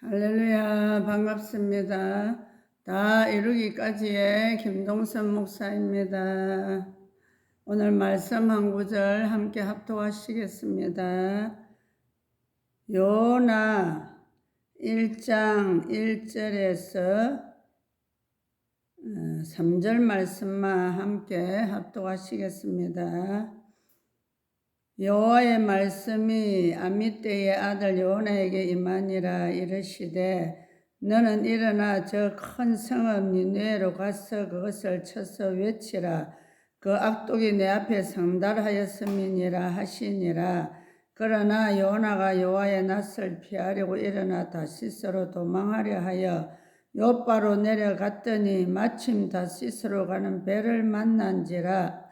할렐루야, 반갑습니다. 다 이루기까지의 김동선 목사입니다. 오늘 말씀 한 구절 함께 합독하시겠습니다. 요나 1장 1절에서 3절 말씀만 함께 합독하시겠습니다. 여호와의 말씀이 아미떼의 아들 요나에게 임하니라. 이르시되 너는 일어나 저 큰 성읍 니느웨로 가서 그것을 쳐서 외치라. 그 악독이 내 앞에 성달하였음이니라 하시니라. 그러나 요나가 여호와의 낯을 피하려고 일어나 다시스로 도망하려 하여 욥바로 내려갔더니 마침 다시스로 가는 배를 만난지라.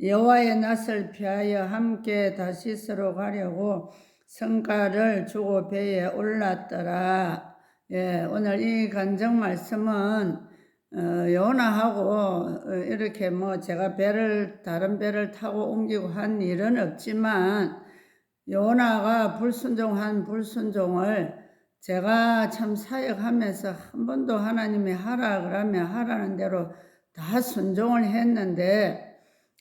여호와의 낯을 피하여 함께 다시스로 가려고 성가를 주고 배에 올랐더라. 오늘 이 간증 말씀은 요나하고 이렇게 제가 다른 배를 타고 옮기고 한 일은 없지만 요나가 불순종한 불순종을 제가 참 사역하면서 한 번도 하나님이 하라 그러면 하라는 대로 다 순종을 했는데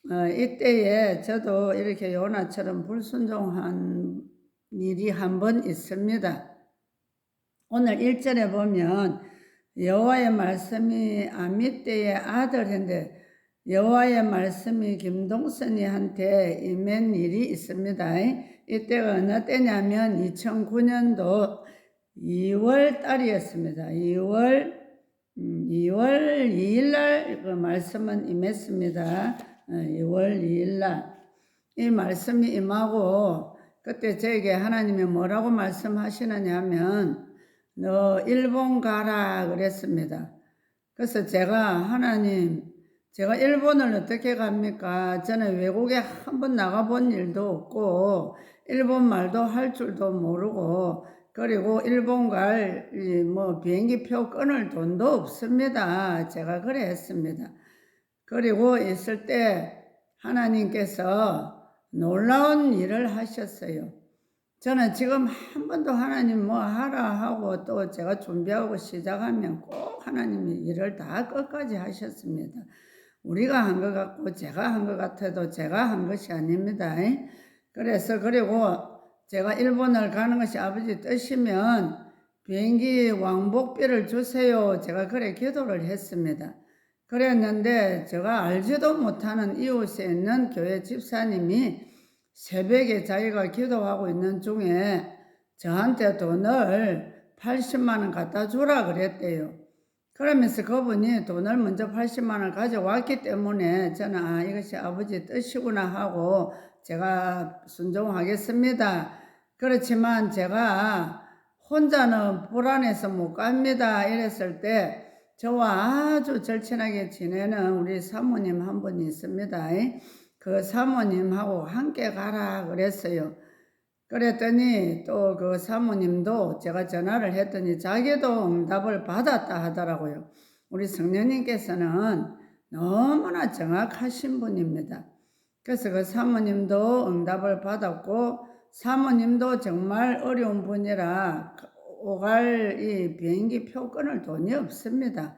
이때에 저도 이렇게 요나처럼 불순종한 일이 한 번 있습니다. 오늘 1절에 보면 여호와의 말씀이 아미떼의 아들인데 여호와의 말씀이 김동선이한테 임한 일이 있습니다. 이때가 어느 때냐면 2009년도 2월 달이었습니다. 2월 2일 날 그 말씀은 임했습니다. 2월 2일 날 이 말씀이 임하고 그때 저에게 하나님이 뭐라고 말씀하시느냐 하면 너 일본 가라 그랬습니다. 그래서 제가 일본을 어떻게 갑니까? 저는 외국에 한 번 나가본 일도 없고 일본 말도 할 줄도 모르고 그리고 일본 갈 비행기표 끊을 돈도 없습니다. 제가 그래 했습니다. 그리고 있을 때 하나님께서 놀라운 일을 하셨어요. 저는 지금 한 번도 하나님 뭐 하라 하고 또 제가 준비하고 시작하면 꼭 하나님이 일을 다 끝까지 하셨습니다. 우리가 한 것 같고 제가 한 것 같아도 제가 한 것이 아닙니다. 그래서 그리고 제가 일본을 가는 것이 아버지 뜻이면 비행기 왕복비를 주세요. 제가 그래 기도를 했습니다. 그랬는데 제가 알지도 못하는 이웃에 있는 교회 집사님이 새벽에 자기가 기도하고 있는 중에 저한테 돈을 80만 원 갖다 주라 그랬대요. 그러면서 그분이 돈을 먼저 80만 원을 가져왔기 때문에 저는 이것이 아버지 뜻이구나 하고 제가 순종하겠습니다. 그렇지만 제가 혼자는 불안해서 못 갑니다. 이랬을 때 저와 아주 절친하게 지내는 우리 사모님 한 분이 있습니다. 그 사모님하고 함께 가라 그랬어요. 그랬더니 또 그 사모님도 제가 전화를 했더니 자기도 응답을 받았다 하더라고요. 우리 성령님께서는 너무나 정확하신 분입니다. 그래서 그 사모님도 응답을 받았고 사모님도 정말 어려운 분이라 오갈 이 비행기 표 끊을 돈이 없습니다.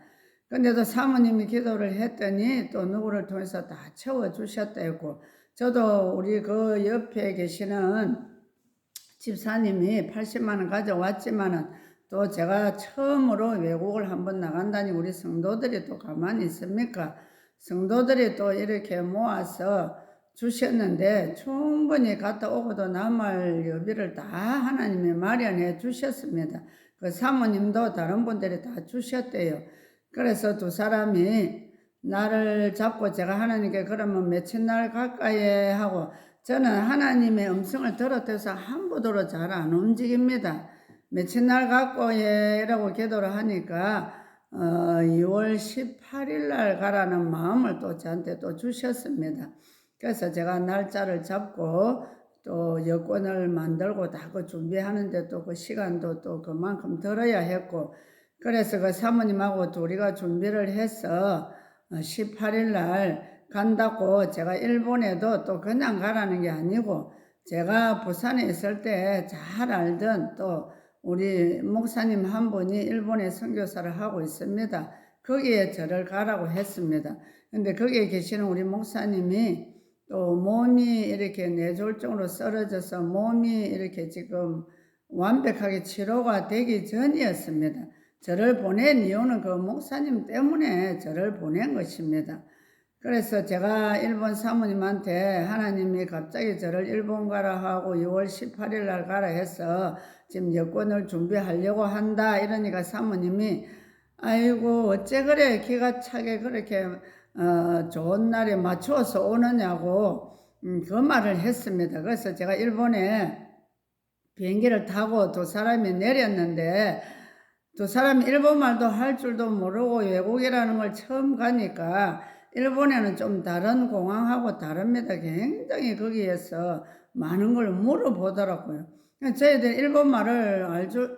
근데도 사모님이 기도를 했더니 또 누구를 통해서 다 채워주셨다 했고 저도 우리 그 옆에 계시는 집사님이 80만 원 가져왔지만은 또 제가 처음으로 외국을 한번 나간다니 우리 성도들이 또 가만히 있습니까? 성도들이 또 이렇게 모아서 주셨는데 충분히 갔다 오고도 남을 여비를 다 하나님이 마련해 주셨습니다. 그 사모님도 다른 분들이 다 주셨대요. 그래서 두 사람이 나를 잡고 제가 하나님께 그러면 며칠 날 갈까요 하고 저는 하나님의 음성을 들었대서 함부로 잘 안 움직입니다. 며칠 날 갈고 라고 기도를 하니까 2월 18일 날 가라는 마음을 또 저한테 또 주셨습니다. 그래서 제가 날짜를 잡고 또 여권을 만들고 다 그 준비하는데 또 그 시간도 또 그만큼 들어야 했고 그래서 그 사모님하고 둘이가 준비를 해서 18일 날 간다고 제가 일본에도 또 그냥 가라는 게 아니고 제가 부산에 있을 때 잘 알던 또 우리 목사님 한 분이 일본에 선교사를 하고 있습니다. 거기에 저를 가라고 했습니다. 근데 거기에 계시는 우리 목사님이 또 몸이 이렇게 뇌졸중으로 쓰러져서 몸이 이렇게 지금 완벽하게 치료가 되기 전이었습니다. 저를 보낸 이유는 그 목사님 때문에 저를 보낸 것입니다. 그래서 제가 일본 사모님한테 하나님이 갑자기 저를 일본 가라 하고 6월 18일 날 가라 해서 지금 여권을 준비하려고 한다 이러니까 사모님이 아이고 어째 그래 기가 차게 그렇게 좋은 날에 맞추어서 오느냐고 그 말을 했습니다. 그래서 제가 일본에 비행기를 타고 두 사람이 내렸는데 두 사람이 일본말도 할 줄도 모르고 외국이라는 걸 처음 가니까 일본에는 좀 다른 공항하고 다릅니다. 굉장히 거기에서 많은 걸 물어보더라고요. 저희들 일본말을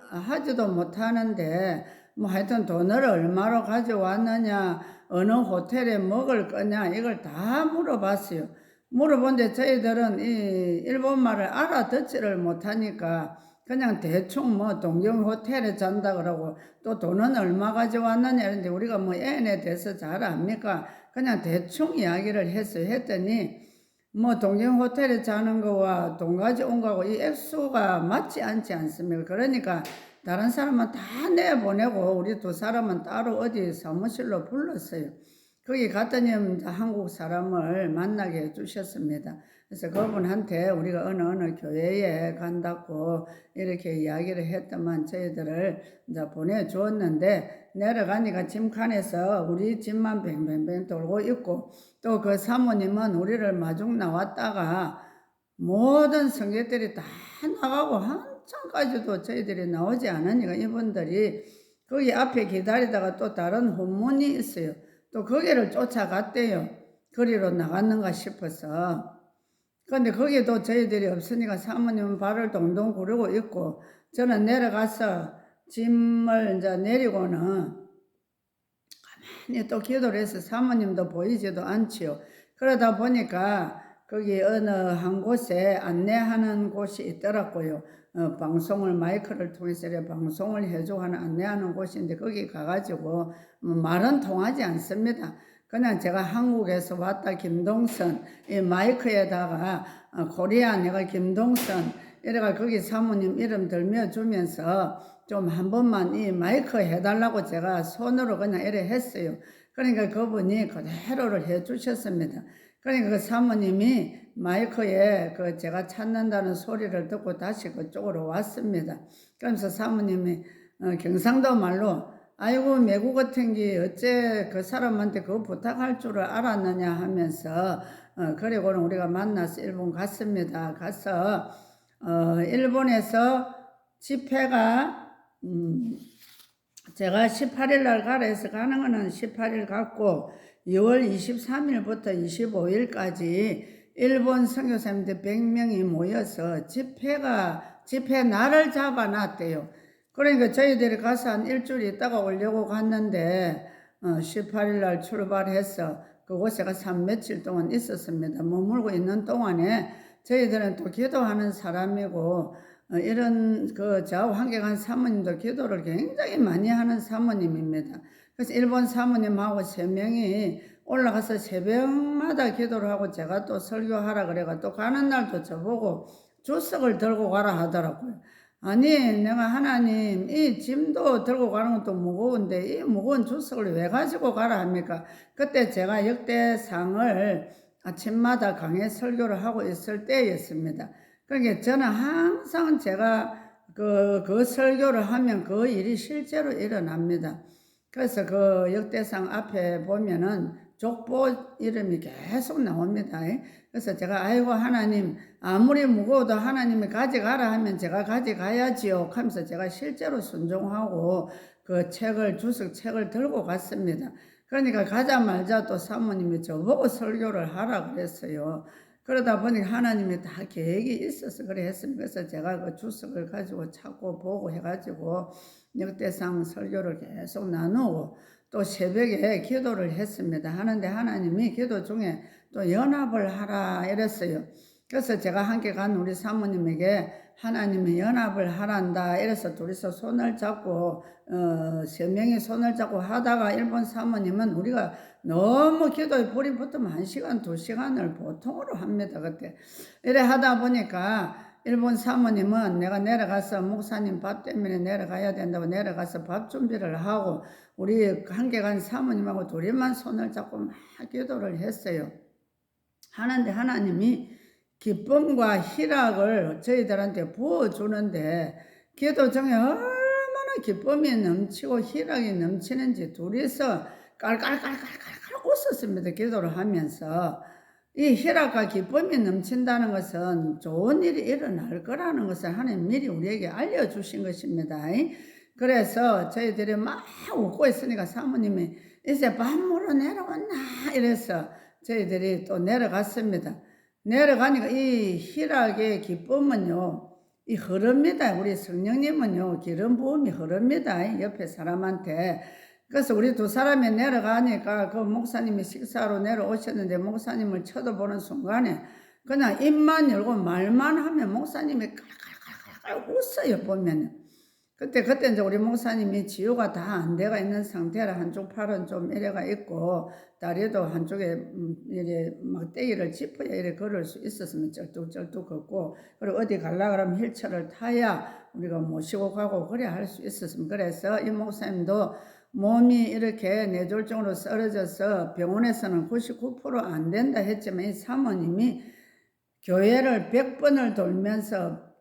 하지도 못하는데 뭐 하여튼 돈을 얼마로 가져왔느냐 어느 호텔에 먹을 거냐 이걸 다 물어봤어요. 물어본데 저희들은 이 일본말을 알아듣지를 못하니까 그냥 대충 뭐 동경 호텔에 잔다 그러고 또 돈은 얼마 가져왔느냐 이런데 우리가 뭐 애인에 대해서 잘 압니까? 그냥 대충 이야기를 했어요. 했더니 뭐 동경 호텔에 자는 거와 돈 가져온 거하고 이 액수가 맞지 않지 않습니까? 그러니까 다른 사람은 다 내보내고 우리 두 사람은 따로 어디 사무실로 불렀어요. 거기 갔더니 한국 사람을 만나게 해주셨습니다. 그래서 그분한테 우리가 어느 교회에 간다고 이렇게 이야기를 했더만 저희들을 이제 보내주었는데 내려가니까 짐칸에서 우리 집만 뱅뱅뱅 돌고 있고 또 그 사모님은 우리를 마중 나왔다가 모든 성객들이 다 나가고 한참까지도 저희들이 나오지 않으니까 이분들이 거기 앞에 기다리다가 또 다른 혼문이 있어요. 또 거기를 쫓아갔대요. 거리로 나갔는가 싶어서. 근데 거기도 저희들이 없으니까 사모님은 발을 동동 구르고 있고 저는 내려가서 짐을 이제 내리고는 가만히 또 기도를 해서 사모님도 보이지도 않지요. 그러다 보니까 거기 어느 한 곳에 안내하는 곳이 있더라고요. 방송을 마이크를 통해서 방송을 해주고 하는 안내하는 곳인데 거기 가가지고 말은 통하지 않습니다. 그냥 제가 한국에서 왔다 김동선 이 마이크에다가 코리아 내가 김동선 이래가 거기 사모님 이름 들며 주면서 좀 한 번만 이 마이크 해달라고 제가 손으로 그냥 이래 했어요. 그러니까 그분이 그대로를 해주셨습니다. 그러니까 그 사모님이 마이크에 그 제가 찾는다는 소리를 듣고 다시 그쪽으로 왔습니다. 그러면서 사모님이 경상도 말로 아이고 매구 같은 게 어째 그 사람한테 그거 부탁할 줄을 알았느냐 하면서 그리고는 우리가 만나서 일본 갔습니다. 가서 일본에서 집회가 제가 18일 날 가라 해서 가는 거는 18일 갔고 6월 23일부터 25일까지 일본 선교사님들 100명이 모여서 집회 날을 잡아놨대요. 그러니까 저희들이 가서 한 일주일 있다가 오려고 갔는데 18일 날 출발해서 그곳에 한 며칠 동안 있었습니다. 머물고 있는 동안에 저희들은 또 기도하는 사람이고 이런 그 좌우 환경한 사모님도 기도를 굉장히 많이 하는 사모님입니다. 그래서 일본 사모님하고 3명이 올라가서 새벽마다 기도를 하고 제가 또 설교하라 그래가 또 가는 날도 저보고 주석을 들고 가라 하더라고요. 아니 내가 하나님 이 짐도 들고 가는 것도 무거운데 이 무거운 주석을 왜 가지고 가라 합니까? 그때 제가 역대상을 아침마다 강의 설교를 하고 있을 때였습니다. 그러니까 저는 항상 제가 그 설교를 하면 그 일이 실제로 일어납니다. 그래서 그 역대상 앞에 보면은 족보 이름이 계속 나옵니다. 그래서 제가 아이고 하나님 아무리 무거워도 하나님이 가져가라 하면 제가 가져가야지요 하면서 제가 실제로 순종하고 그 주석 책을 들고 갔습니다. 그러니까 가자마자 또 사모님이 저보고 설교를 하라 그랬어요. 그러다 보니까 하나님이 다 계획이 있어서 그래 했습니다. 그래서 제가 그 주석을 가지고 찾고 보고 해가지고 역대상 설교를 계속 나누고 또 새벽에 기도를 했습니다. 하는데 하나님이 기도 중에 또 연합을 하라 이랬어요. 그래서 제가 함께 간 우리 사모님에게 하나님이 연합을 하란다. 이래서 둘이서 손을 잡고 세 명이 손을 잡고 하다가 일본 사모님은 우리가 너무 기도에 불이 붙으면 1시간, 2시간을 보통으로 합니다. 그때 이래 하다 보니까 일본 사모님은 내가 내려가서 목사님 밥 때문에 내려가야 된다고 내려가서 밥 준비를 하고 우리 한계간 사모님하고 둘이만 손을 잡고 막 기도를 했어요. 하는데 하나님이 기쁨과 희락을 저희들한테 부어주는데 기도 중에 얼마나 기쁨이 넘치고 희락이 넘치는지 둘이서 깔깔깔깔깔 웃었습니다. 기도를 하면서 이 희락과 기쁨이 넘친다는 것은 좋은 일이 일어날 거라는 것을 하나님 미리 우리에게 알려주신 것입니다. 그래서 저희들이 막 웃고 있으니까 사모님이 이제 밥 먹으러 내려왔나 이래서 저희들이 또 내려갔습니다. 내려가니까 이 희락의 기쁨은요, 이 흐릅니다. 우리 성령님은요, 기름 부음이 흐릅니다. 옆에 사람한테. 그래서 우리 두 사람이 내려가니까 그 목사님이 식사로 내려오셨는데 목사님을 쳐다보는 순간에 그냥 입만 열고 말만 하면 목사님이 깔깔깔깔 웃어요, 보면. 그때 이제 우리 목사님이 치유가 다 안 돼가 있는 상태라 한쪽 팔은 좀 이래가 있고 다리도 한쪽에 이래 막 떼기를 짚어야 이래 걸을 수 있었으면 쩔뚝쩔뚝 걷고 그리고 어디 갈라 그러면 휠체어를 타야 우리가 모시고 가고 그래야 할 수 있었으면 그래서 이 목사님도 몸이 이렇게 뇌졸중으로 쓰러져서 병원에서는 99%안 된다 했지만 이 사모님이 교회를 100번을 돌면서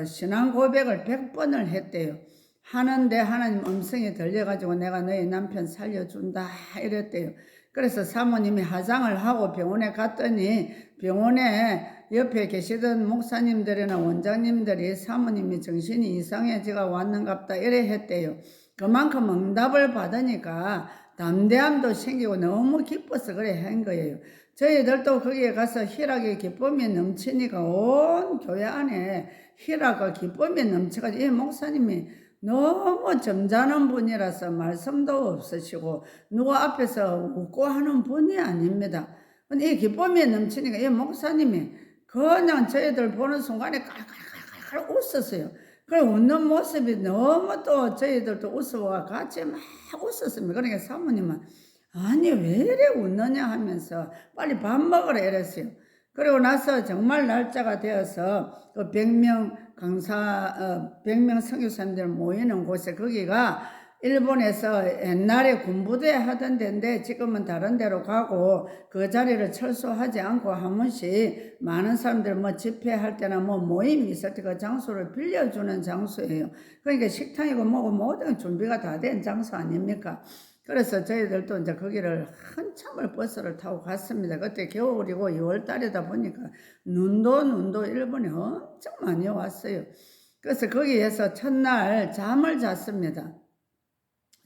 신앙 고백을 100번을 했대요. 하는데 하나님 음성이 들려가지고 내가 너희 남편 살려준다 이랬대요. 그래서 사모님이 화장을 하고 병원에 갔더니 병원에 옆에 계시던 목사님들이나 원장님들이 사모님이 정신이 이상해지가 왔는갑다 이래 했대요. 그만큼 응답을 받으니까 담대함도 생기고 너무 기뻐서 그래 한 거예요. 저희들도 거기에 가서 희락의 기쁨이 넘치니까 온 교회 안에 희락과 기쁨이 넘쳐가지고 이 목사님이 너무 점잖은 분이라서 말씀도 없으시고 누구 앞에서 웃고 하는 분이 아닙니다. 근데 이 기쁨이 넘치니까 이 목사님이 그냥 저희들 보는 순간에 깔깔깔깔 웃었어요. 그 웃는 모습이 너무 또 저희들도 웃어와 같이 막 웃었습니다. 그러니까 사모님은 아니 왜 이래 웃느냐 하면서 빨리 밥 먹으라 이랬어요. 그리고 나서 정말 날짜가 되어서 그 100명 강사 100명 선교사님들 모이는 곳에 거기가 일본에서 옛날에 군부대 하던 데인데 지금은 다른 데로 가고 그 자리를 철수하지 않고 한 번씩 많은 사람들 뭐 집회할 때나 뭐 모임이 있을 때 그 장소를 빌려주는 장소예요. 그러니까 식당이고 뭐고 모든 준비가 다 된 장소 아닙니까? 그래서 저희들도 이제 거기를 한참을 버스를 타고 갔습니다. 그때 겨울이고 6월 달이다 보니까 눈도 일본에 엄청 많이 왔어요. 그래서 거기에서 첫날 잠을 잤습니다.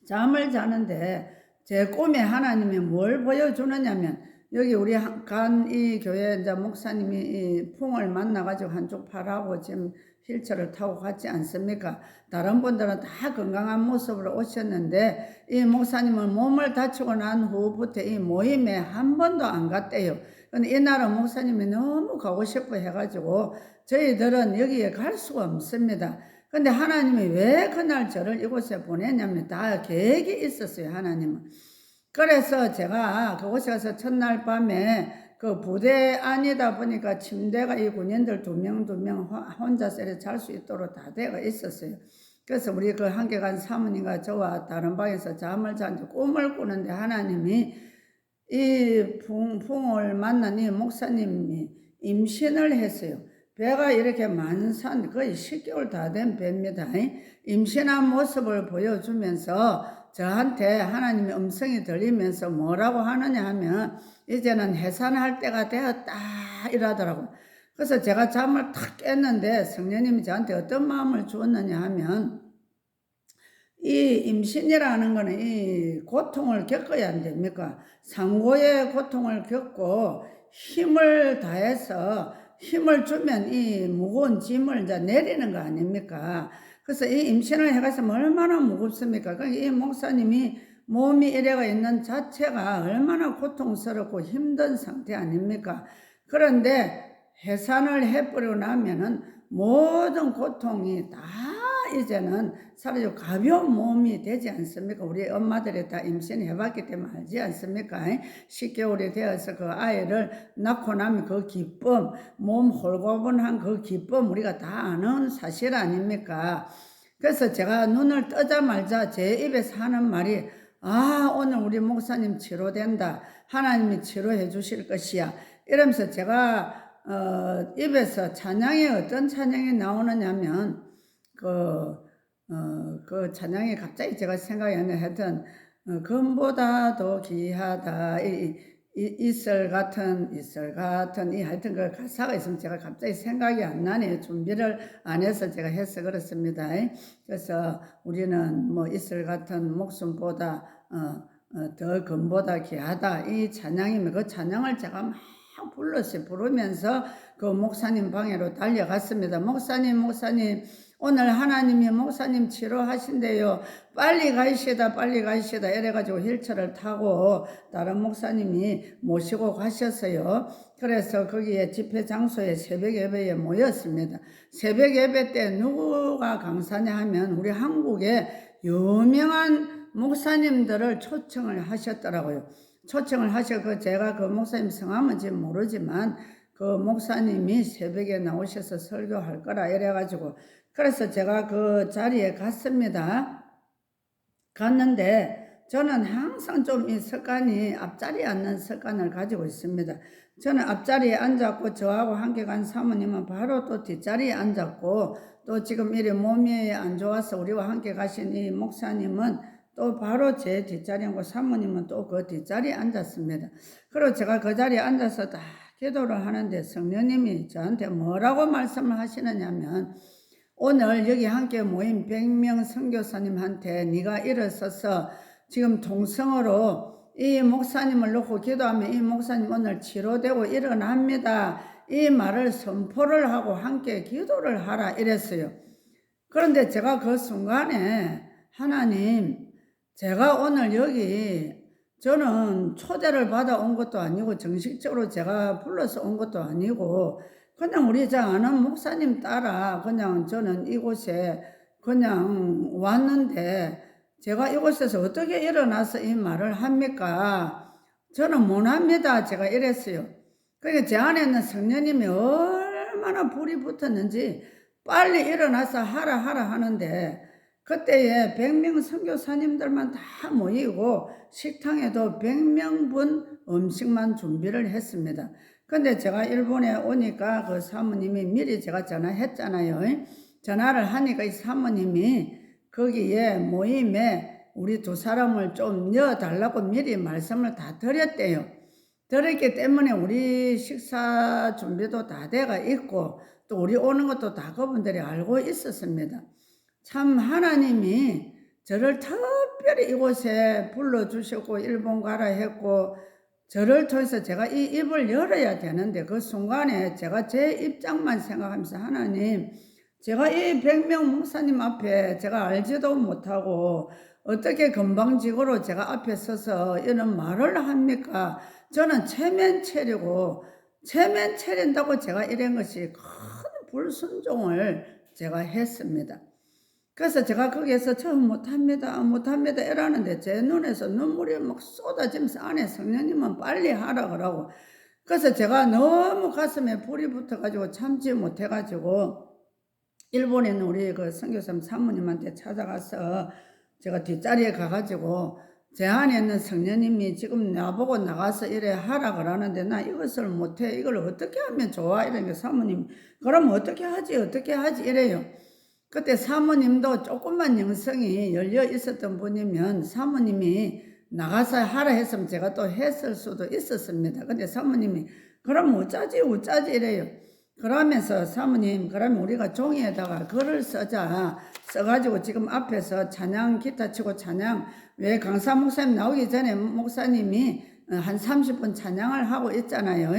잠을 자는데 제 꿈에 하나님이 뭘 보여주느냐면 여기 우리 간 이 교회 이제 목사님이 이 풍을 만나가지고 한쪽 팔하고 지금 휠체어를 타고 갔지 않습니까? 다른 분들은 다 건강한 모습으로 오셨는데 이 목사님은 몸을 다치고 난 후부터 이 모임에 한 번도 안 갔대요. 근데 이날은 목사님이 너무 가고 싶어 해가지고 저희들은 여기에 갈 수가 없습니다. 근데 하나님이 왜 그날 저를 이곳에 보냈냐면 다 계획이 있었어요, 하나님은. 그래서 제가 그곳에 가서 첫날 밤에 그 부대 안이다 보니까 침대가 이 군인들 두 명 혼자서 잘 수 있도록 다 되어 있었어요. 그래서 우리 그 한계간 사모님과 저와 다른 방에서 잠을 잔 꿈을 꾸는데 하나님이 이 풍을 만난 이 목사님이 임신을 했어요. 배가 이렇게 만산 거의 10개월 다 된 배입니다. 임신한 모습을 보여주면서 저한테 하나님의 음성이 들리면서 뭐라고 하느냐 하면 이제는 해산할 때가 되었다 이러더라고요. 그래서 제가 잠을 탁 깼는데 성령님이 저한테 어떤 마음을 주었느냐 하면 이 임신이라는 거는 이 고통을 겪어야 안 됩니까? 상고의 고통을 겪고 힘을 다해서 힘을 주면 이 무거운 짐을 이제 내리는 거 아닙니까? 그래서 이 임신을 해가서 얼마나 무겁습니까? 그러니까 이 목사님이 몸이 이래가 있는 자체가 얼마나 고통스럽고 힘든 상태 아닙니까? 그런데 해산을 해버리고 나면은 모든 고통이 다 이제는 사라지고 가벼운 몸이 되지 않습니까? 우리 엄마들이 다 임신해봤기 때문에 알지 않습니까? 10개월이 되어서 그 아이를 낳고 나면 그 기쁨, 몸 홀가분한 그 기쁨 우리가 다 아는 사실 아닙니까? 그래서 제가 눈을 뜨자마자 제 입에서 하는 말이 오늘 우리 목사님 치료된다. 하나님이 치료해 주실 것이야. 이러면서 제가 입에서 찬양이 어떤 찬양이 나오느냐면 그 찬양이 갑자기 제가 생각이 안 나요. 하여튼 금보다 더 귀하다. 이슬 같은 이 하여튼 그 가사가 있으면 제가 갑자기 생각이 안 나네요. 준비를 안 해서 제가 해서 그렇습니다. 그래서 우리는 뭐 이슬 같은 목숨보다 더 금보다 귀하다. 이 찬양이면 그 찬양을 제가 막 불렀어요. 부르면서 그 목사님 방에로 달려갔습니다. 목사님 오늘 하나님이 목사님 치료하신대요. 빨리 가시다 이래가지고 휠체어를 타고 다른 목사님이 모시고 가셨어요. 그래서 거기에 집회 장소에 새벽 예배에 모였습니다. 새벽 예배 때 누구가 강사냐 하면 우리 한국의 유명한 목사님들을 초청을 하셨더라고요. 초청을 하셔서 제가 그 목사님 성함은 지금 모르지만 그 목사님이 새벽에 나오셔서 설교할 거라 이래가지고 그래서 제가 그 자리에 갔습니다. 갔는데 저는 항상 좀 이 습관이 앞자리에 앉는 습관을 가지고 있습니다. 저는 앞자리에 앉았고 저하고 함께 간 사모님은 바로 또 뒷자리에 앉았고 또 지금 이래 몸이 안 좋아서 우리와 함께 가신 이 목사님은 또 바로 제 뒷자리에 앉고 사모님은 또 그 뒷자리에 앉았습니다. 그리고 제가 그 자리에 앉아서 다 기도를 하는데 성령님이 저한테 뭐라고 말씀을 하시느냐면 오늘 여기 함께 모인 100명 선교사님한테 네가 일어서서 지금 동성으로 이 목사님을 놓고 기도하면 이 목사님 오늘 치료되고 일어납니다. 이 말을 선포를 하고 함께 기도를 하라 이랬어요. 그런데 제가 그 순간에 하나님 제가 오늘 여기 저는 초대를 받아 온 것도 아니고 정식적으로 제가 불러서 온 것도 아니고 그냥 우리 저 아는 목사님 따라 그냥 저는 이곳에 그냥 왔는데 제가 이곳에서 어떻게 일어나서 이 말을 합니까? 저는 못합니다. 제가 이랬어요. 그러니까 제 안에 있는 성령님이 얼마나 불이 붙었는지 빨리 일어나서 하라 하는데 그때에 100명 선교사님들만 다 모이고 식당에도 100명분 음식만 준비를 했습니다. 근데 제가 일본에 오니까 그 사모님이 미리 제가 전화했잖아요. 전화를 하니까 이 사모님이 거기에 모임에 우리 두 사람을 좀 넣어달라고 미리 말씀을 다 드렸대요. 드렸기 때문에 우리 식사 준비도 다 돼가 있고 또 우리 오는 것도 다 그분들이 알고 있었습니다. 참 하나님이 저를 특별히 이곳에 불러주셨고 일본 가라 했고 저를 통해서 제가 이 입을 열어야 되는데 그 순간에 제가 제 입장만 생각하면서 하나님 제가 이 100명 목사님 앞에 제가 알지도 못하고 어떻게 건방지고로 제가 앞에 서서 이런 말을 합니까? 저는 체면 차리고 체면 차린다고 제가 이런 것이 큰 불순종을 제가 했습니다. 그래서 제가 거기에서 저 못합니다 이러는데 제 눈에서 눈물이 막 쏟아지면서 안에 성령님은 빨리 하라 그러고 그래서 제가 너무 가슴에 불이 붙어가지고 참지 못해가지고 일본에 있는 우리 그 선교사님 사모님한테 찾아가서 제가 뒷자리에 가가지고 제 안에 있는 성령님이 지금 나보고 나가서 이래 하라 그러는데 나 이것을 못해 이걸 어떻게 하면 좋아 이러니까 사모님 그럼 어떻게 하지 이래요. 그때 사모님도 조금만 영성이 열려 있었던 분이면 사모님이 나가서 하라 했으면 제가 또 했을 수도 있었습니다. 근데 사모님이 그럼 어쩌지 이래요. 그러면서 사모님 그러면 우리가 종이에다가 글을 써가지고 지금 앞에서 찬양 기타 치고 찬양 왜 강사 목사님 나오기 전에 목사님이 한 30분 찬양을 하고 있잖아요.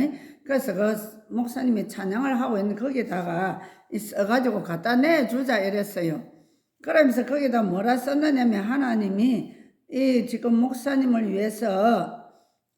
그래서 그 목사님이 찬양을 하고 있는 거기다가 써가지고 갖다 내주자 이랬어요. 그러면서 거기다 뭐라 썼느냐면 하나님이 이 지금 목사님을 위해서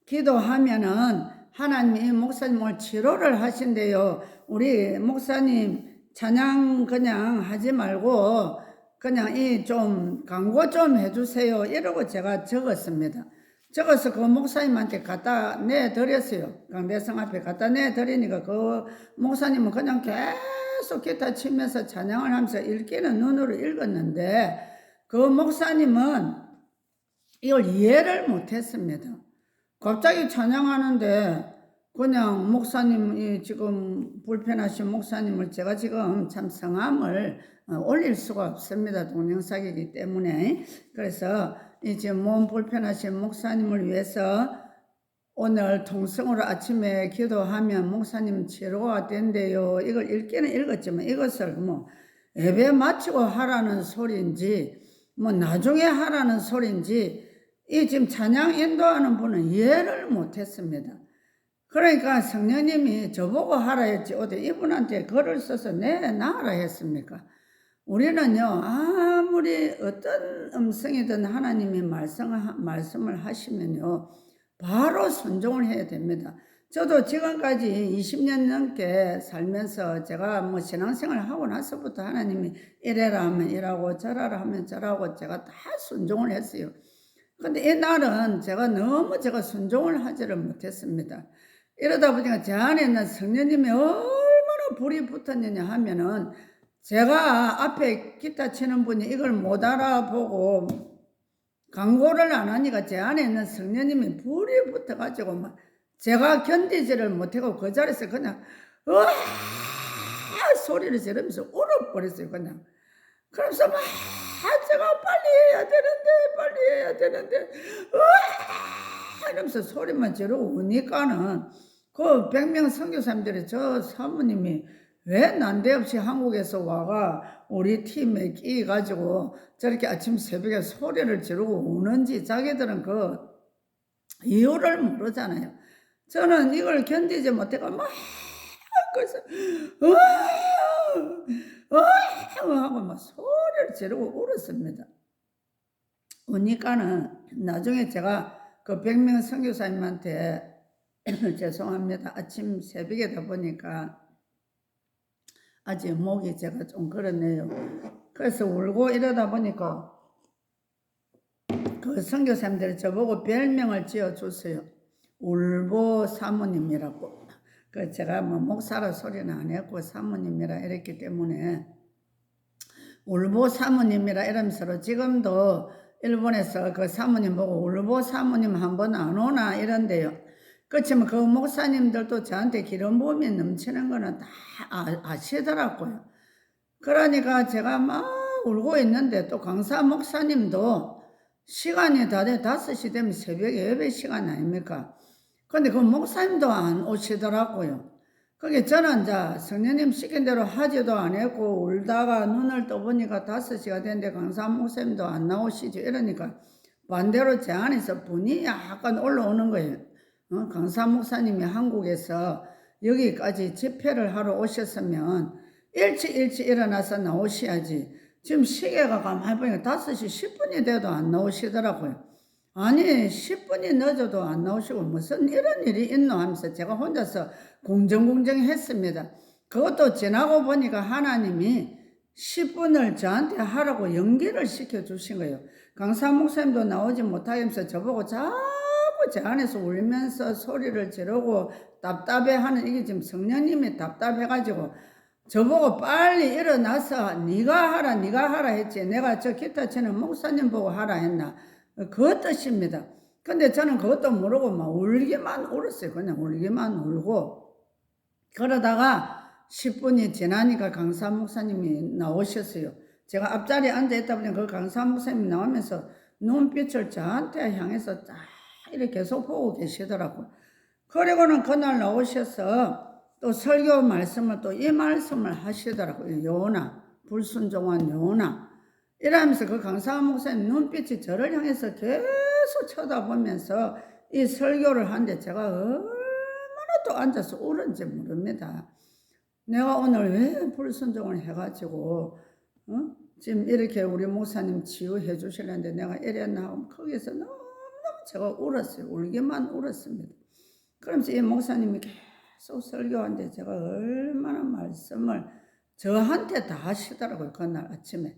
기도하면은 하나님이 목사님을 치료를 하신대요. 우리 목사님 찬양 그냥 하지 말고 그냥 이 좀 광고 좀 해주세요. 이러고 제가 적었습니다. 적어서 그 목사님한테 갖다 내드렸어요. 강대성 앞에 갖다 내드리니까 그 목사님은 그냥 계속 기타 치면서 찬양을 하면서 읽기는 눈으로 읽었는데 그 목사님은 이걸 이해를 못했습니다. 갑자기 찬양하는데 그냥 목사님이 지금 불편하신 목사님을 제가 지금 참 성함을 올릴 수가 없습니다. 동영상이기 때문에. 그래서 이제 몸 불편하신 목사님을 위해서 오늘 통성으로 아침에 기도하면 목사님 치료가 된대요. 이걸 읽기는 읽었지만 이것을 뭐 예배 마치고 하라는 소리인지 뭐 나중에 하라는 소리인지 이 지금 찬양 인도하는 분은 이해를 못했습니다. 그러니까 성령님이 저보고 하라 했지 어디 이분한테 글을 써서 내놔라 했습니까? 우리는요 아무리 어떤 음성이든 하나님이 말씀을 하시면요 바로 순종을 해야 됩니다. 저도 지금까지 20년 넘게 살면서 제가 뭐 신앙생활 하고 나서부터 하나님이 이래라 하면 이라고 저라라 하면 저라고 제가 다 순종을 했어요. 근데 이날은 제가 순종을 하지를 못했습니다. 이러다 보니까 제 안에 있는 성령님이 얼마나 불이 붙었느냐 하면은 제가 앞에 기타 치는 분이 이걸 못 알아보고 광고를 안 하니까 제 안에 있는 성령님이 불이 붙어가지고 막 제가 견디지를 못하고 그 자리에서 그냥 으아 소리를 지르면서 울어버렸어요. 그냥 그래서 막 제가 빨리 해야 되는데 으아 이러면서 소리만 지르고 우니까는 그 100명 선교사님들이 저 사모님이 왜 난데없이 한국에서 와가 우리 팀에 끼가지고 저렇게 아침 새벽에 소리를 지르고 우는지 자기들은 그 이유를 모르잖아요. 저는 이걸 견디지 못해가 막 그래서 하고 막 소리를 지르고 울었습니다. 우니까는 나중에 제가 그 100명 선교사님한테 죄송합니다. 아침 새벽에다 보니까 아직 목이 제가 좀 그렇네요. 그래서 울고 이러다 보니까 그 선교사님들이 저보고 별명을 지어줬어요. 울보 사모님이라고. 그 제가 뭐 목사라 소리는 안 했고 사모님이라 이랬기 때문에 울보 사모님이라 이러면서 지금도 일본에서 그 사모님 보고 울보 사모님 한번 안 오나 이런데요. 그렇지만 그 목사님들도 저한테 기름 부음이 넘치는 거는 다 아시더라고요. 그러니까 제가 막 울고 있는데 또 강사 목사님도 시간이 다 돼 5시 되면 새벽에 예배 시간 아닙니까? 근데 그 목사님도 안 오시더라고요. 그게 저는 이제 성령님 시킨 대로 하지도 안 했고 울다가 눈을 떠보니까 5시가 됐는데 강사 목사님도 안 나오시죠. 이러니까 반대로 제 안에서 분이 약간 올라오는 거예요. 강사 목사님이 한국에서 여기까지 집회를 하러 오셨으면 일찍 일어나서 나오셔야지. 지금 시계가 가만히 보니까 5시 10분이 돼도 안 나오시더라고요. 아니 10분이 늦어도 안 나오시고 무슨 이런 일이 있노 하면서 제가 혼자서 궁정궁정했습니다. 그것도 지나고 보니까 하나님이 10분을 저한테 하라고 연기를 시켜주신 거예요. 강사 목사님도 나오지 못하게 하면서 저보고 자꾸 제 안에서 울면서 소리를 지르고 답답해하는 이게 지금 성령님이 답답해가지고 저보고 빨리 일어나서 네가 하라 했지 내가 저 기타 치는 목사님 보고 하라 했나 그 뜻입니다. 근데 저는 그것도 모르고 막 울기만 울었어요. 그냥 울기만 울고 그러다가 10분이 지나니까 강사 목사님이 나오셨어요. 제가 앞자리에 앉아있다 보니 그 강사 목사님이 나오면서 눈빛을 저한테 향해서 딱 이렇게 계속 보고 계시더라고요. 그리고는 그날 나오셔서 또 설교 말씀을 또 이 말씀을 하시더라고요. 요나 불순종한 요나 이러면서 그 강사 목사님 눈빛이 저를 향해서 계속 쳐다보면서 이 설교를 하는데 제가 얼마나 또 앉아서 울은지 모릅니다. 내가 오늘 왜 불순종을 해가지고 지금 이렇게 우리 목사님 치유해 주시는데 내가 이랬나 하고 거기서 너무너무 제가 울었어요. 울기만 울었습니다. 그러면서 이 목사님이 계속 설교하는데 제가 얼마나 말씀을 저한테 다 하시더라고요. 그날 아침에.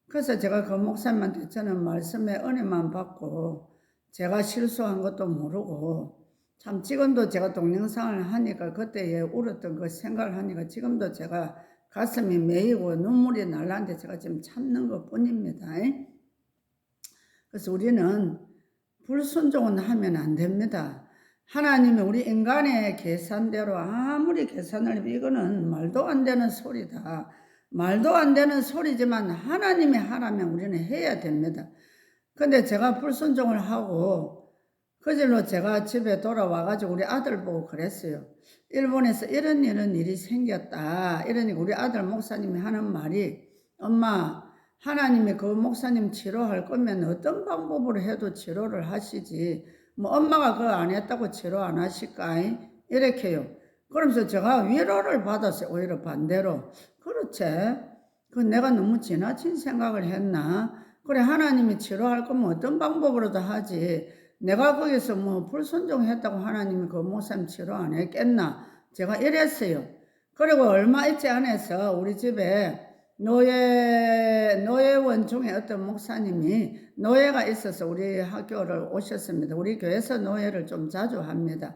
그래서 제가 그 목사님한테 저는 말씀에 은혜만 받고 제가 실수한 것도 모르고 참 지금도 제가 동영상을 하니까 그때에 울었던 그 생각을 하니까 지금도 제가 가슴이 메이고 눈물이 날라는데 제가 지금 참는 것 뿐입니다. 그래서 우리는 불순종은 하면 안 됩니다. 하나님이 우리 인간의 계산대로 아무리 계산을 하면 이거는 말도 안 되는 소리다. 말도 안 되는 소리지만 하나님이 하라면 우리는 해야 됩니다. 근데 제가 불순종을 하고 그질로 제가 집에 돌아와가지고 우리 아들 보고 그랬어요. 일본에서 이런 일이 생겼다. 이러니까 우리 아들 목사님이 하는 말이 엄마 하나님이 그 목사님 치료할 거면 어떤 방법으로 해도 치료를 하시지 뭐 엄마가 그거 안 했다고 치료 안 하실까? 이렇게요. 그러면서 제가 위로를 받았어요. 오히려 반대로. 그렇지. 그 내가 너무 지나친 생각을 했나? 그래 하나님이 치료할 거면 어떤 방법으로도 하지. 내가 거기서 뭐 불순종했다고 하나님이 그 목사님 치료 안 했겠나? 제가 이랬어요. 그리고 얼마 있지 않아서 우리 집에 노예원 중에 어떤 목사님이 노예가 있어서 우리 학교를 오셨습니다. 우리 교회에서 노예를 좀 자주 합니다.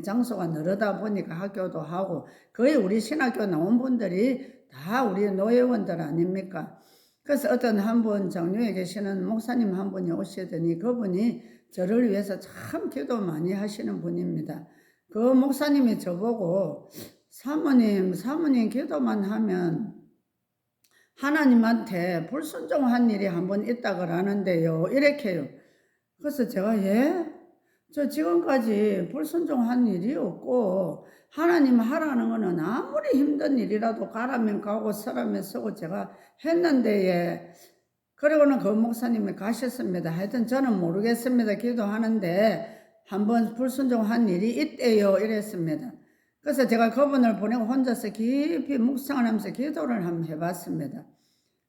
장소가 늘어다 보니까 학교도 하고 거의 우리 신학교 나온 분들이 다 우리 노예원들 아닙니까? 그래서 어떤 한 분 장류에 계시는 목사님 한 분이 오시더니 그분이 저를 위해서 참 기도 많이 하시는 분입니다. 그 목사님이 저보고 사모님 기도만 하면 하나님한테 불순종한 일이 한 번 있다 그러는데요. 이렇게요. 그래서 제가 저 지금까지 불순종한 일이 없고 하나님 하라는 거는 아무리 힘든 일이라도 가라면 가고 서라면 서고 제가 했는데 그리고는 그 목사님이 가셨습니다. 하여튼 저는 모르겠습니다. 기도하는데 한번 불순종한 일이 있대요. 이랬습니다. 그래서 제가 그분을 보내고 혼자서 깊이 묵상을 하면서 기도를 한번 해봤습니다.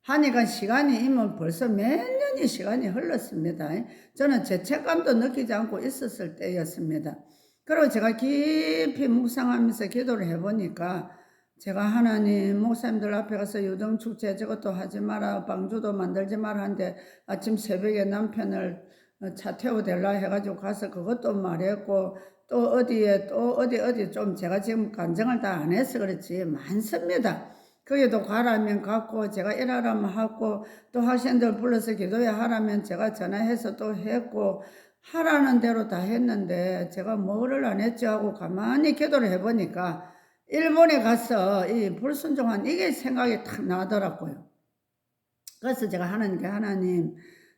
하니까 시간이 이미 벌써 몇 년이 시간이 흘렀습니다. 저는 죄책감도 느끼지 않고 있었을 때였습니다. 그리고 제가 깊이 묵상하면서 기도를 해보니까 제가 하나님 목사님들 앞에 가서 유등축제 저것도 하지 마라 방주도 만들지 마라 하는데 아침 새벽에 남편을 차 태워달라 해가지고 가서 그것도 말했고 또 어디 좀 제가 지금 간증을 다 안 해서 그렇지 많습니다. 거기도 가라면 갔고 제가 일하라면 하고 또 학생들 불러서 기도회 하라면 제가 전화해서 또 했고 하라는 대로 다 했는데 제가 뭐를 안 했지 하고 가만히 기도를 해보니까 일본에 가서 이 불순종한 이게 생각이 탁 나더라고요. 그래서 제가 하나님께 하나님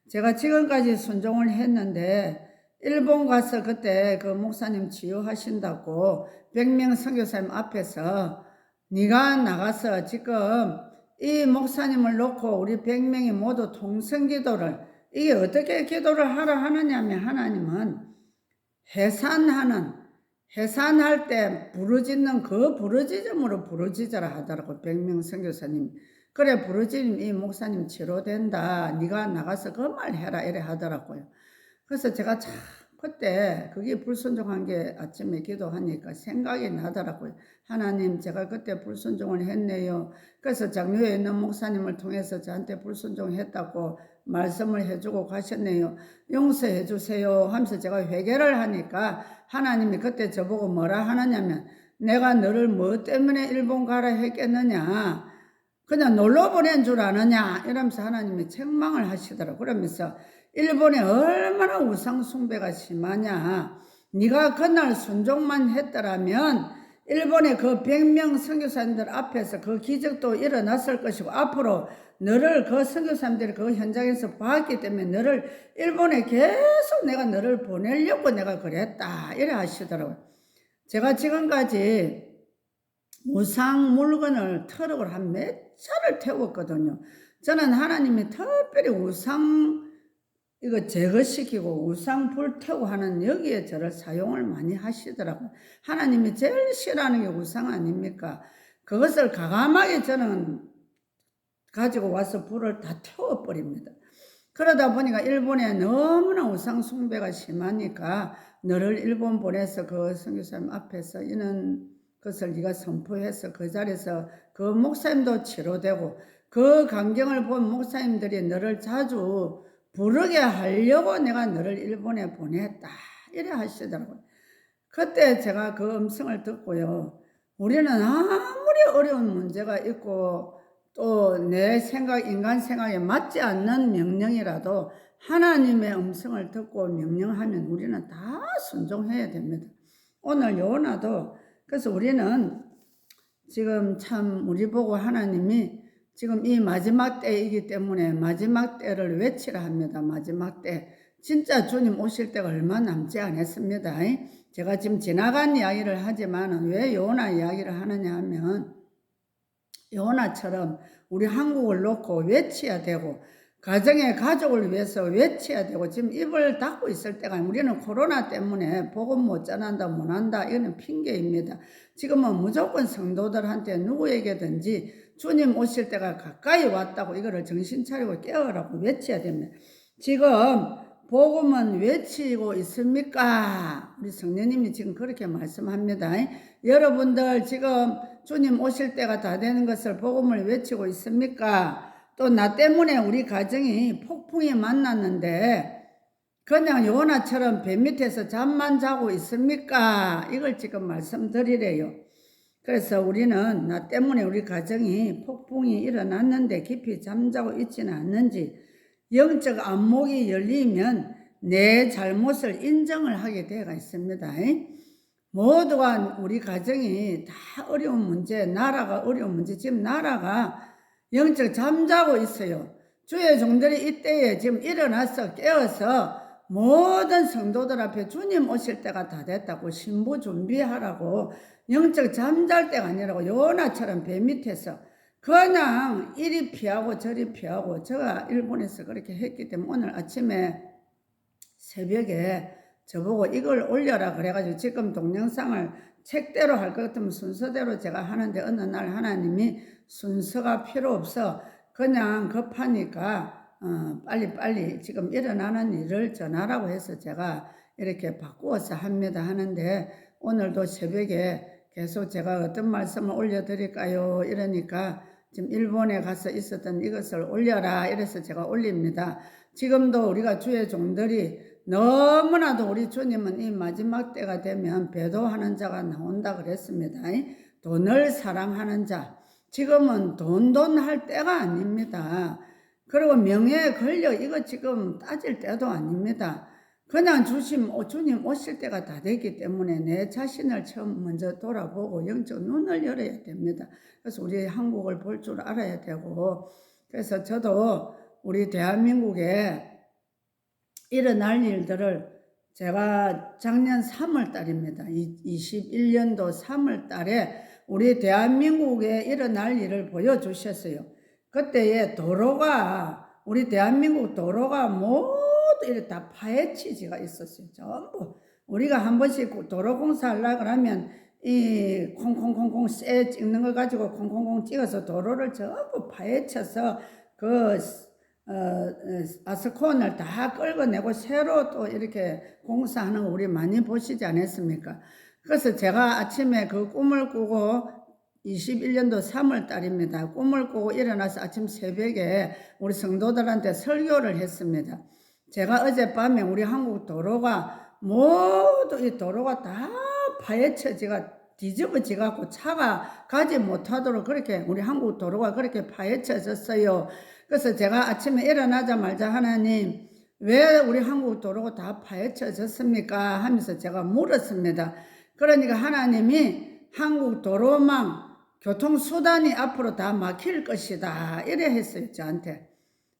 제가 지금까지 순종을 했는데 일본 가서 그때 그 목사님 치유하신다고 100명 선교사님 앞에서 네가 나가서 지금 이 목사님을 놓고 우리 100명이 모두 통성기도를 이게 어떻게 기도를 하라 하느냐면 하나님은 해산할 때 부르짖는 그 부르짖음으로 부르짖으라 하더라고 100명 선교사님. 그래 부르짖음 이 목사님 치료된다. 네가 나가서 그 말 해라 이래 하더라고요. 그래서 제가 참 그때 그게 불순종한 게 아침에 기도하니까 생각이 나더라고요. 하나님 제가 그때 불순종을 했네요. 그래서 장로에 있는 목사님을 통해서 저한테 불순종했다고 말씀을 해주고 가셨네요. 용서해 주세요 하면서 제가 회개를 하니까 하나님이 그때 저보고 뭐라 하느냐면 내가 너를 뭐 때문에 일본 가라 했겠느냐 그냥 놀러 보낸 줄 아느냐 이러면서 하나님이 책망을 하시더라고요. 그러면서 일본에 얼마나 우상 숭배가 심하냐. 네가 그날 순종만 했더라면 일본의 그 100명 선교사님들 앞에서 그 기적도 일어났을 것이고 앞으로 너를 그 선교사님들이 그 현장에서 봤기 때문에 너를 일본에 계속 내가 너를 보내려고 내가 그랬다 이래 하시더라고요. 제가 지금까지 우상 물건을 트럭을 한 몇 차를 태웠거든요. 저는 하나님이 특별히 우상 이거 제거시키고 우상 불태우고 하는 여기에 저를 사용을 많이 하시더라고요. 하나님이 제일 싫어하는 게 우상 아닙니까? 그것을 과감하게 저는 가지고 와서 불을 다 태워버립니다. 그러다 보니까 일본에 너무나 우상 숭배가 심하니까 너를 일본 보내서 그 선교사님 앞에서 이는 그것을 네가 선포해서 그 자리에서 그 목사님도 치료되고 그 광경을 본 목사님들이 너를 자주 부르게 하려고 내가 너를 일본에 보냈다. 이래 하시더라고요. 그때 제가 그 음성을 듣고요. 우리는 아무리 어려운 문제가 있고 또 내 생각, 인간 생각에 맞지 않는 명령이라도 하나님의 음성을 듣고 명령하면 우리는 다 순종해야 됩니다. 오늘 요나도 그래서 우리는 지금 참 우리 보고 하나님이 지금 이 마지막 때이기 때문에 마지막 때를 외치라 합니다. 마지막 때. 진짜 주님 오실 때가 얼마 남지 않았습니다. 제가 지금 지나간 이야기를 하지만 왜 요나 이야기를 하느냐 하면 요나처럼 우리 한국을 놓고 외쳐야 되고 가정의 가족을 위해서 외쳐야 되고 지금 입을 닫고 있을 때가 우리는 코로나 때문에 복음 못 전한다 못한다 이거는 핑계입니다. 지금은 무조건 성도들한테 누구에게든지 주님 오실 때가 가까이 왔다고 이거를 정신 차리고 깨어라고 외쳐야 됩니다. 지금 복음은 외치고 있습니까? 우리 성령님이 지금 그렇게 말씀합니다. 여러분들 지금 주님 오실 때가 다 되는 것을 복음을 외치고 있습니까? 또 나 때문에 우리 가정이 폭풍이 만났는데 그냥 요나처럼 배 밑에서 잠만 자고 있습니까? 이걸 지금 말씀드리래요. 그래서 우리는 나 때문에 우리 가정이 폭풍이 일어났는데 깊이 잠자고 있지는 않는지 영적 안목이 열리면 내 잘못을 인정을 하게 되어 있습니다. 모두가 우리 가정이 다 어려운 문제, 나라가 어려운 문제, 지금 나라가 영적 잠자고 있어요. 주의 종들이 이때에 지금 일어나서 깨어서 모든 성도들 앞에 주님 오실 때가 다 됐다고 신부 준비하라고 영적 잠잘 때가 아니라고 요나처럼 배 밑에서 그냥 이리 피하고 저리 피하고 제가 일본에서 그렇게 했기 때문에 오늘 아침에 새벽에 저보고 이걸 올려라 그래가지고 지금 동영상을 책대로 할 것 같으면 순서대로 제가 하는데 어느 날 하나님이 순서가 필요 없어 그냥 급하니까 빨리빨리 지금 일어나는 일을 전하라고 해서 제가 이렇게 바꾸어서 합니다 하는데 오늘도 새벽에 계속 제가 어떤 말씀을 올려드릴까요 이러니까 지금 일본에 가서 있었던 이것을 올려라 이래서 제가 올립니다. 지금도 우리가 주의 종들이 너무나도 우리 주님은 이 마지막 때가 되면 배도하는 자가 나온다 그랬습니다. 돈을 사랑하는 자. 지금은 돈 할 때가 아닙니다. 그리고 명예에 걸려 이거 지금 따질 때도 아닙니다. 그냥 주님 오실 때가 다 됐기 때문에 내 자신을 처음 먼저 돌아보고 영적 눈을 열어야 됩니다. 그래서 우리 한국을 볼 줄 알아야 되고 그래서 저도 우리 대한민국에 일어날 일들을 제가 작년 3월 달입니다. 21년도 3월 달에 우리 대한민국에 일어날 일을 보여주셨어요. 그때에 도로가 우리 대한민국 도로가 모두 이렇게 다 파헤치지가 있었어요. 전부 우리가 한 번씩 도로 공사하려고 하면 이 콩콩콩콩 쇠 찍는 거 가지고 콩콩콩 찍어서 도로를 전부 파헤쳐서 그 아스콘을 다 끌어내고 새로 또 이렇게 공사하는 거 우리 많이 보시지 않았습니까? 그래서 제가 아침에 그 꿈을 꾸고 21년도 3월 달입니다. 꿈을 꾸고 일어나서 아침 새벽에 우리 성도들한테 설교를 했습니다. 제가 어젯밤에 우리 한국 도로가 모두 이 도로가 다 파헤쳐지가 뒤집어지갖고 차가 가지 못하도록 그렇게 우리 한국 도로가 그렇게 파헤쳐졌어요. 그래서 제가 아침에 일어나자마자 하나님 왜 우리 한국 도로가 다 파헤쳐졌습니까? 하면서 제가 물었습니다. 그러니까 하나님이 한국 도로망 교통수단이 앞으로 다 막힐 것이다 이래 했어요 저한테.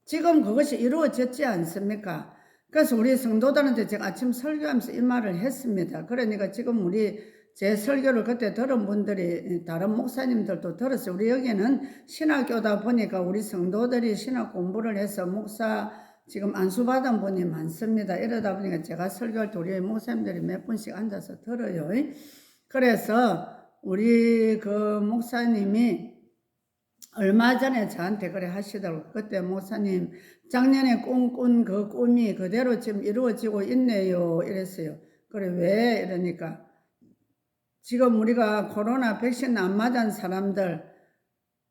지금 그것이 이루어졌지 않습니까? 그래서 우리 성도들한테 제가 아침 설교하면서 이 말을 했습니다. 그러니까 지금 제 설교를 그때 들은 분들이 다른 목사님들도 들었어요. 우리 여기는 신학교다 보니까 우리 성도들이 신학 공부를 해서 목사 지금 안수받은 분이 많습니다. 이러다 보니까 제가 설교할 때 우리 목사님들이 몇 분씩 앉아서 들어요. 그래서 우리 그 목사님이 얼마 전에 저한테 그래 하시더라고요. 그때 목사님 작년에 꿈꾼 그 꿈이 그대로 지금 이루어지고 있네요 이랬어요. 그래 왜 이러니까 지금 우리가 코로나 백신 안 맞은 사람들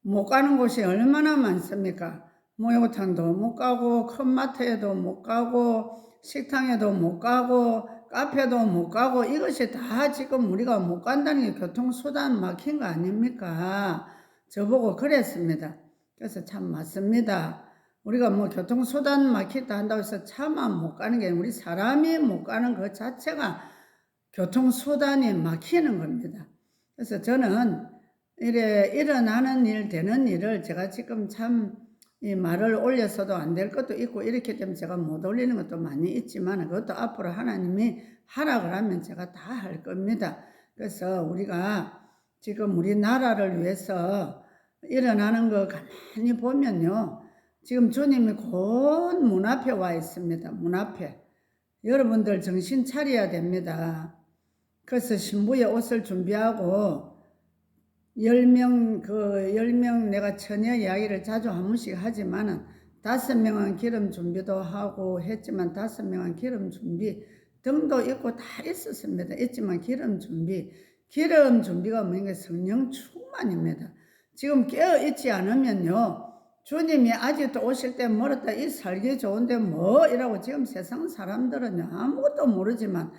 못 가는 곳이 얼마나 많습니까? 목욕탕도 못 가고 큰 마트에도 못 가고 식당에도 못 가고 카페도 못 가고 이것이 다 지금 우리가 못 간다는 게 교통수단 막힌 거 아닙니까? 저보고 그랬습니다. 그래서 참 맞습니다. 우리가 뭐 교통수단 막히다 한다고 해서 차만 못 가는 게 우리 사람이 못 가는 것 자체가 교통수단이 막히는 겁니다. 그래서 저는 이래 일어나는 일 되는 일을 제가 지금 참 이 말을 올려서도 안 될 것도 있고 이렇기 때문에 제가 못 올리는 것도 많이 있지만 그것도 앞으로 하나님이 하라 그러면 제가 다 할 겁니다. 그래서 우리가 지금 우리나라를 위해서 일어나는 거 가만히 보면요. 지금 주님이 곧 문 앞에 와 있습니다. 문 앞에. 여러분들 정신 차려야 됩니다. 그래서 신부의 옷을 준비하고 10명 내가 처녀 이야기를 자주 한 번씩 하지만은 5명은 기름 준비도 하고 했지만 5명은 기름 준비 등도 있고 다 있었습니다. 있지만 기름 준비가 뭔가 성령 충만입니다. 지금 깨어있지 않으면요. 주님이 아직도 오실 때 멀었다. 이 살기 좋은데 뭐 이라고 지금 세상 사람들은 아무것도 모르지만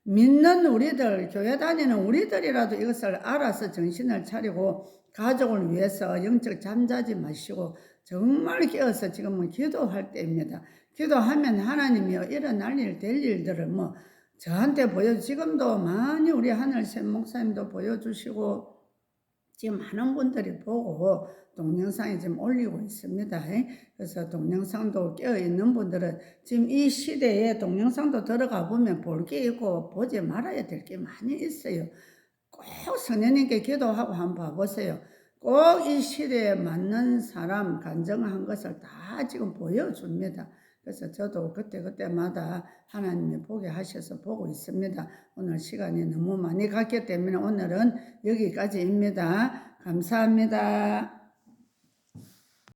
믿는 우리들, 교회 다니는 우리들이라도 이것을 알아서 정신을 차리고 가족을 위해서 영적 잠자지 마시고 정말 깨어서 지금은 기도할 때입니다. 기도하면 하나님이요 일어날 일 될 일들을 뭐 저한테 지금도 많이 우리 하늘샘 목사님도 보여주시고 지금 많은 분들이 보고 동영상에 지금 올리고 있습니다. 그래서 동영상도 깨어있는 분들은 지금 이 시대에 동영상도 들어가 보면 볼 게 있고 보지 말아야 될 게 많이 있어요. 꼭 성령님께 기도하고 한번 봐보세요. 꼭 이 시대에 맞는 사람 간증한 것을 다 지금 보여줍니다. 그래서 저도 그때마다 하나님이 보게 하셔서 보고 있습니다. 오늘 시간이 너무 많이 갔기 때문에 오늘은 여기까지입니다. 감사합니다.